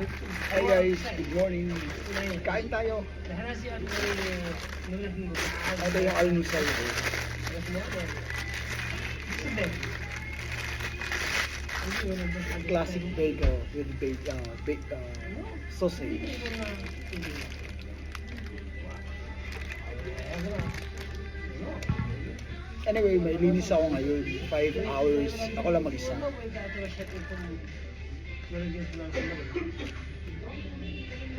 Hi guys, good morning. Kain tayo. Ito yung almusal ko. Classic bagel with sausage. Anyway, may linis ako ngayon. 5 hours. Ako lang mag-isa.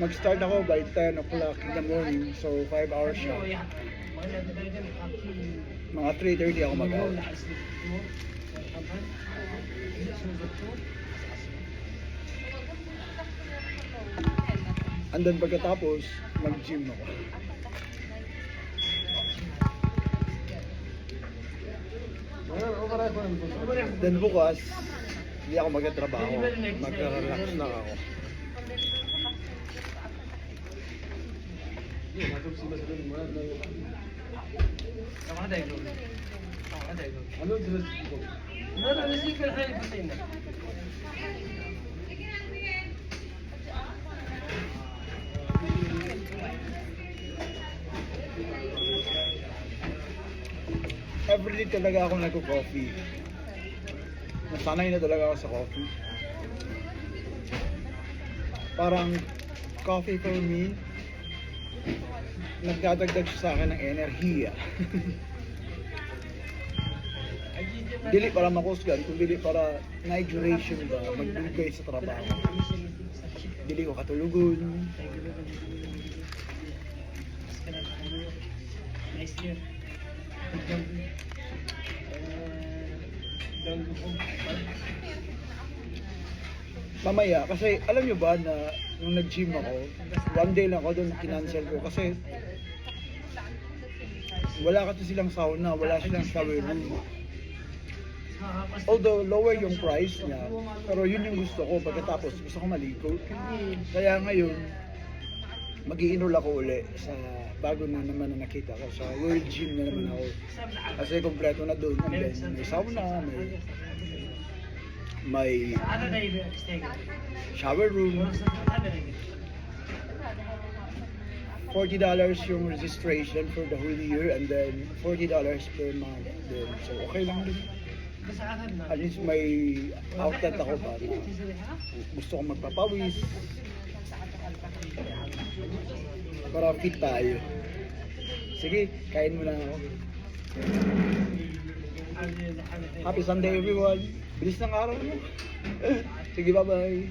Mag-start ako by 10 o'clock in the morning. So, 5 hours siya. Mga 3:30 ako mag-out. And then pagkatapos, mag-gym ako. Then bukas, hindi ako magtatrabaho. Mag-relax na ako. Everyday talaga ako nagko-coffee. Nasanay na talaga ako sa coffee. Parang coffee for me, nagdadagdag siya sa akin ng enerhiya. Dili para makusgan, kung dili para na-hydration ba, magbigay sa trabaho. Dili ko katulugon. Nice year. Mamaya, kasi alam nyo ba na nung nag-gym ako, one day lang ako doon kinancel ko kasi wala kasi silang sauna, wala silang shower room. Although lower yung price niya, pero yun yung gusto ko. Pagkatapos gusto ko maligo. Kaya ngayon, mag-i-enroll ako uli sa bago na naman na nakita ko sa World Gym na naman ako. Kasi kompleto na doon. And then may sauna, may shower room. $40 yung registration for the whole year and then $40 per month din. So okay lang din. At least may outlet ako para gusto ko magpapawis. Para fit tayo. Sige, kain muna ako. Happy Sunday everyone. Bilis ng araw mo. Sige, bye-bye.